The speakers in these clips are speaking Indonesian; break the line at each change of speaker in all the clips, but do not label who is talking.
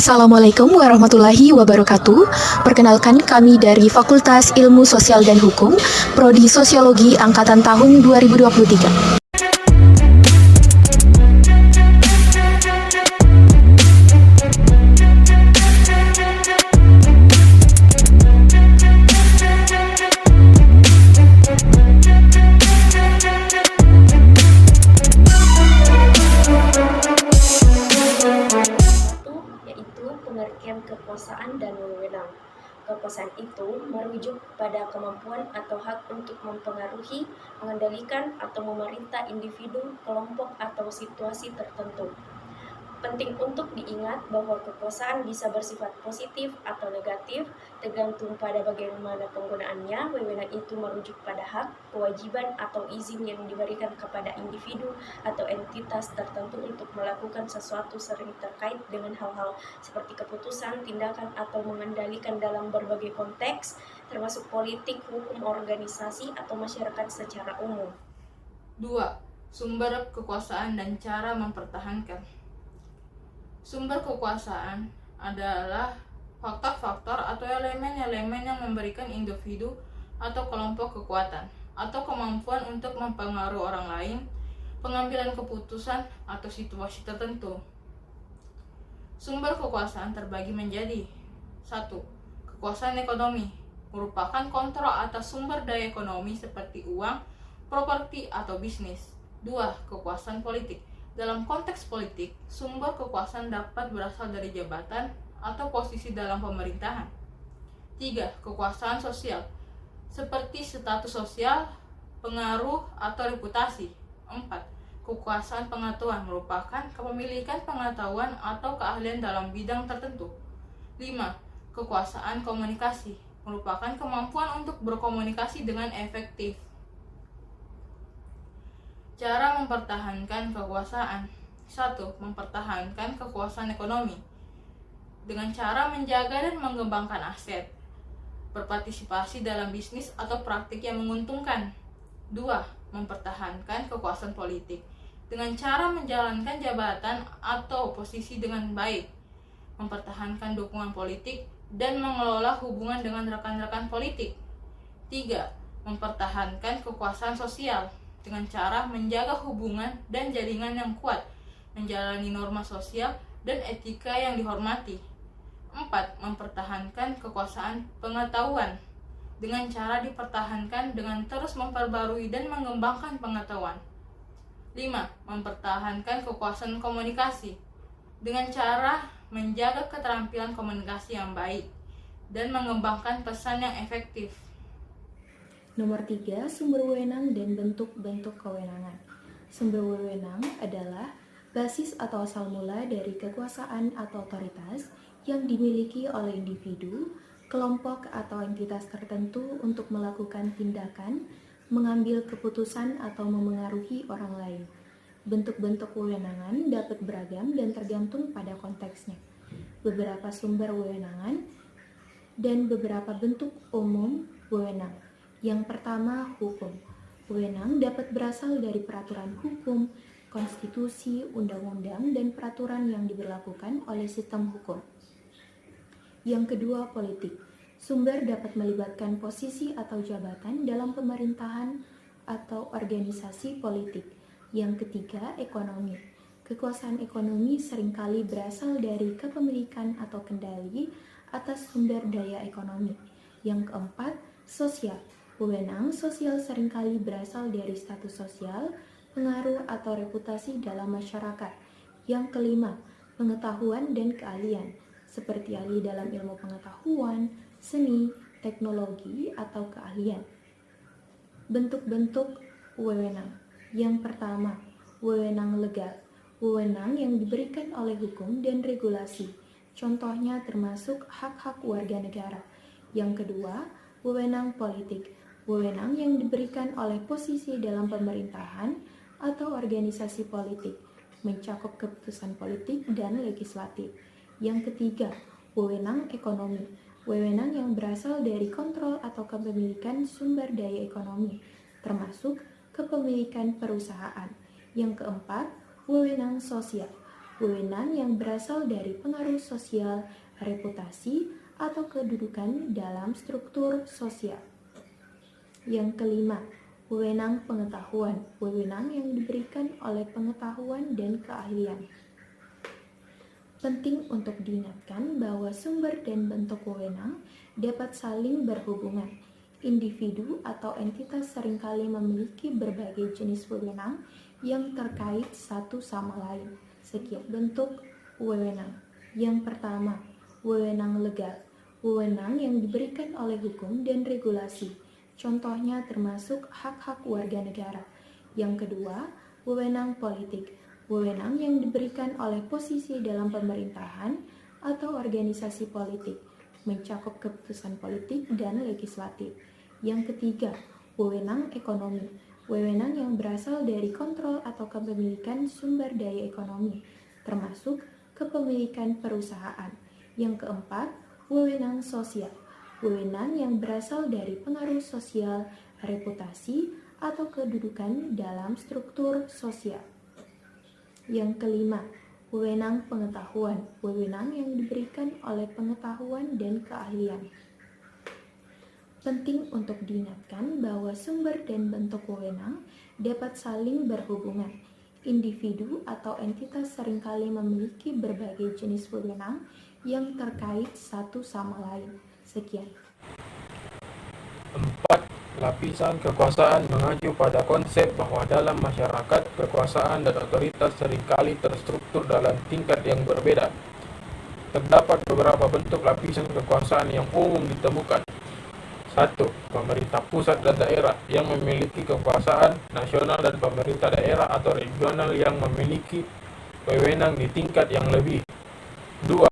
Assalamualaikum warahmatullahi wabarakatuh. Perkenalkan, kami dari Fakultas Ilmu Sosial dan Hukum, Prodi Sosiologi Angkatan tahun 2023.
Yaitu pengertian kekuasaan dan wewenang. Kekuasaan itu merujuk pada kemampuan atau hak untuk mempengaruhi, mengendalikan, atau memerintah individu, kelompok, atau situasi tertentu. Penting untuk diingat bahwa kekuasaan bisa bersifat positif atau negatif, tergantung pada bagaimana penggunaannya. Wewenang itu merujuk pada hak, kewajiban, atau izin yang diberikan kepada individu atau entitas tertentu untuk melakukan sesuatu, sering terkait dengan hal-hal seperti keputusan, tindakan, atau mengendalikan dalam berbagai konteks, termasuk politik, hukum, organisasi, atau masyarakat secara umum.
2. Sumber kekuasaan dan cara mempertahankan. Sumber kekuasaan adalah faktor-faktor atau elemen-elemen yang memberikan individu atau kelompok kekuatan atau kemampuan untuk mempengaruhi orang lain, pengambilan keputusan, atau situasi tertentu. Sumber kekuasaan terbagi menjadi 1. Kekuasaan ekonomi merupakan kontrol atas sumber daya ekonomi seperti uang, properti, atau bisnis. 2. Kekuasaan politik. Dalam konteks politik, sumber kekuasaan dapat berasal dari jabatan atau posisi dalam pemerintahan. 3. Kekuasaan sosial, seperti status sosial, pengaruh, atau reputasi. 4. Kekuasaan pengetahuan merupakan kepemilikan pengetahuan atau keahlian dalam bidang tertentu. 5. Kekuasaan komunikasi merupakan kemampuan untuk berkomunikasi dengan efektif. Cara mempertahankan kekuasaan. 1. Mempertahankan kekuasaan ekonomi dengan cara menjaga dan mengembangkan aset, berpartisipasi dalam bisnis atau praktik yang menguntungkan. 2. Mempertahankan kekuasaan politik dengan cara menjalankan jabatan atau posisi dengan baik, mempertahankan dukungan politik, dan mengelola hubungan dengan rekan-rekan politik. 3. Mempertahankan kekuasaan sosial dengan cara menjaga hubungan dan jaringan yang kuat, menjalani norma sosial dan etika yang dihormati. 4. Mempertahankan kekuasaan pengetahuan dengan cara dipertahankan dengan terus memperbarui dan mengembangkan pengetahuan. 5. Mempertahankan kekuasaan komunikasi dengan cara menjaga keterampilan komunikasi yang baik dan mengembangkan pesan yang efektif.
Nomor 3, sumber wewenang dan bentuk-bentuk kewenangan. Sumber wewenang adalah basis atau asal mula dari kekuasaan atau otoritas yang dimiliki oleh individu, kelompok, atau entitas tertentu untuk melakukan tindakan, mengambil keputusan, atau memengaruhi orang lain. Bentuk-bentuk wewenangan dapat beragam dan tergantung pada konteksnya. Beberapa sumber wewenangan dan beberapa bentuk umum wewenang. Yang pertama, hukum. Wewenang dapat berasal dari peraturan hukum, konstitusi, undang-undang, dan peraturan yang diberlakukan oleh sistem hukum. Yang kedua, politik. Sumber dapat melibatkan posisi atau jabatan dalam pemerintahan atau organisasi politik. Yang ketiga, ekonomi. Kekuasaan ekonomi seringkali berasal dari kepemilikan atau kendali atas sumber daya ekonomi. Yang keempat, sosial. Wewenang sosial seringkali berasal dari status sosial, pengaruh, atau reputasi dalam masyarakat. Yang kelima, pengetahuan dan keahlian, seperti ahli dalam ilmu pengetahuan, seni, teknologi, atau keahlian. Bentuk-bentuk wewenang. Yang pertama, wewenang legal. Wewenang yang diberikan oleh hukum dan regulasi. Contohnya termasuk hak-hak warga negara. Yang kedua, wewenang politik. Wewenang yang diberikan oleh posisi dalam pemerintahan atau organisasi politik, mencakup keputusan politik dan legislatif. Yang ketiga, wewenang ekonomi. Wewenang yang berasal dari kontrol atau kepemilikan sumber daya ekonomi, termasuk kepemilikan perusahaan. Yang keempat, wewenang sosial. wewenang yang berasal dari pengaruh sosial, reputasi, atau kedudukan dalam struktur sosial. Yang kelima, wewenang pengetahuan, wewenang yang diberikan oleh pengetahuan dan keahlian. Penting untuk diingatkan bahwa sumber dan bentuk wewenang dapat saling berhubungan. Individu atau entitas seringkali memiliki berbagai jenis wewenang yang terkait satu sama lain. Sekian bentuk wewenang. Yang pertama, wewenang legal, wewenang yang diberikan oleh hukum dan regulasi. Contohnya termasuk hak-hak warga negara. Yang kedua, wewenang politik, wewenang yang diberikan oleh posisi dalam pemerintahan atau organisasi politik, mencakup keputusan politik dan legislatif. Yang ketiga, wewenang ekonomi, wewenang yang berasal dari kontrol atau kepemilikan sumber daya ekonomi, termasuk kepemilikan perusahaan. Yang keempat, wewenang sosial, wewenang yang berasal dari pengaruh sosial, reputasi, atau kedudukan dalam struktur sosial. Yang kelima, wewenang pengetahuan, wewenang yang diberikan oleh pengetahuan dan keahlian. Penting untuk diingatkan bahwa sumber dan bentuk wewenang dapat saling berhubungan. Individu atau entitas seringkali memiliki berbagai jenis wewenang yang terkait satu sama lain. Sekian.
4. Lapisan kekuasaan mengacu pada konsep bahwa dalam masyarakat, kekuasaan dan otoritas seringkali terstruktur dalam tingkat yang berbeda. Terdapat beberapa bentuk lapisan kekuasaan yang umum ditemukan. 1. Pemerintah pusat dan daerah yang memiliki kekuasaan nasional dan pemerintah daerah atau regional yang memiliki wewenang di tingkat yang lebih. 2.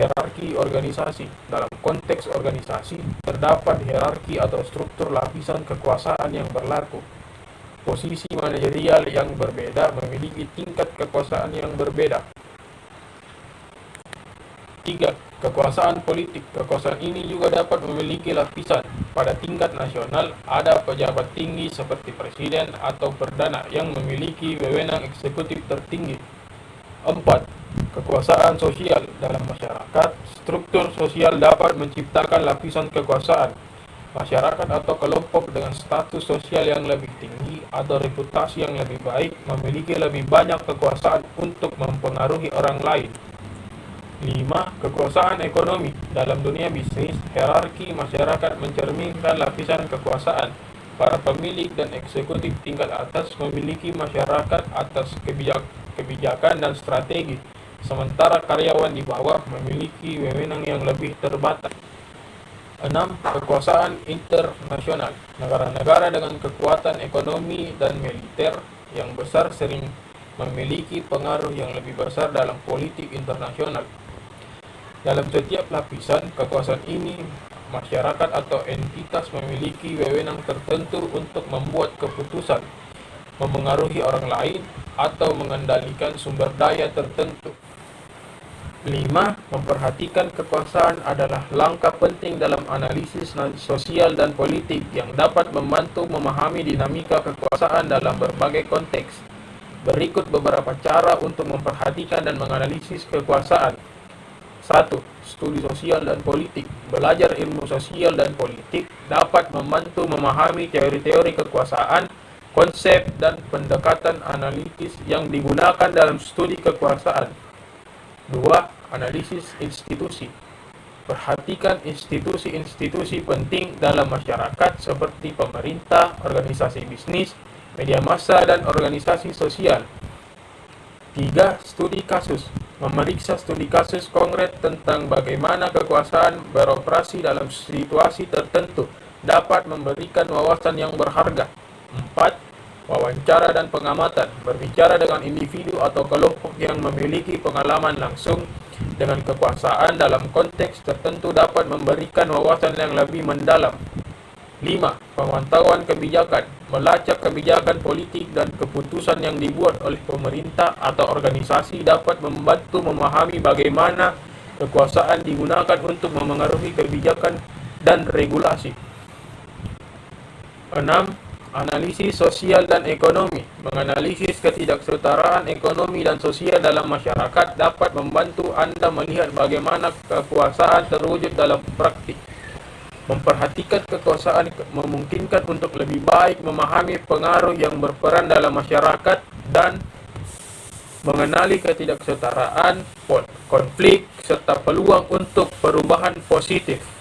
Hierarki organisasi. Dalam konteks organisasi, terdapat hierarki atau struktur lapisan kekuasaan yang berlaku. Posisi manajerial yang berbeda memiliki tingkat kekuasaan yang berbeda. 3. Kekuasaan politik. Kekuasaan ini juga dapat memiliki lapisan. Pada tingkat nasional, ada pejabat tinggi seperti presiden atau perdana yang memiliki wewenang eksekutif tertinggi. 4. Kekuasaan sosial. Dalam masyarakat, struktur sosial dapat menciptakan lapisan kekuasaan. Masyarakat atau kelompok dengan status sosial yang lebih tinggi atau reputasi yang lebih baik memiliki lebih banyak kekuasaan untuk mempengaruhi orang lain. 5. Kekuasaan ekonomi. Dalam dunia bisnis, hierarki masyarakat mencerminkan lapisan kekuasaan. Para pemilik dan eksekutif tingkat atas memiliki masyarakat atas kebijakan dan strategi, sementara karyawan di bawah memiliki wewenang yang lebih terbatas. 6. Kekuasaan internasional. Negara-negara dengan kekuatan ekonomi dan militer yang besar sering memiliki pengaruh yang lebih besar dalam politik internasional. Dalam setiap lapisan kekuasaan ini, masyarakat atau entitas memiliki wewenang tertentu untuk membuat keputusan, memengaruhi orang lain, atau mengendalikan sumber daya tertentu. 5. Memperhatikan kekuasaan adalah langkah penting dalam analisis sosial dan politik yang dapat membantu memahami dinamika kekuasaan dalam berbagai konteks. Berikut beberapa cara untuk memperhatikan dan menganalisis kekuasaan. 1. Studi sosial dan politik. Belajar ilmu sosial dan politik dapat membantu memahami teori-teori kekuasaan, konsep, dan pendekatan analitis yang digunakan dalam studi kekuasaan. 2. Analisis institusi. Perhatikan institusi-institusi penting dalam masyarakat seperti pemerintah, organisasi bisnis, media massa, dan organisasi sosial. 3. Studi kasus. Memeriksa studi kasus konkret tentang bagaimana kekuasaan beroperasi dalam situasi tertentu dapat memberikan wawasan yang berharga. 4. Wawancara dan pengamatan. Berbicara dengan individu atau kelompok yang memiliki pengalaman langsung dengan kekuasaan dalam konteks tertentu dapat memberikan wawasan yang lebih mendalam. 5. Pemantauan kebijakan. Melacak kebijakan politik dan keputusan yang dibuat oleh pemerintah atau organisasi dapat membantu memahami bagaimana kekuasaan digunakan untuk memengaruhi kebijakan dan regulasi. 6. Analisis sosial dan ekonomi. Menganalisis ketidaksetaraan ekonomi dan sosial dalam masyarakat dapat membantu Anda melihat bagaimana kekuasaan terwujud dalam praktik. Memperhatikan kekuasaan memungkinkan untuk lebih baik memahami pengaruh yang berperan dalam masyarakat dan mengenali ketidaksetaraan, konflik, serta peluang untuk perubahan positif.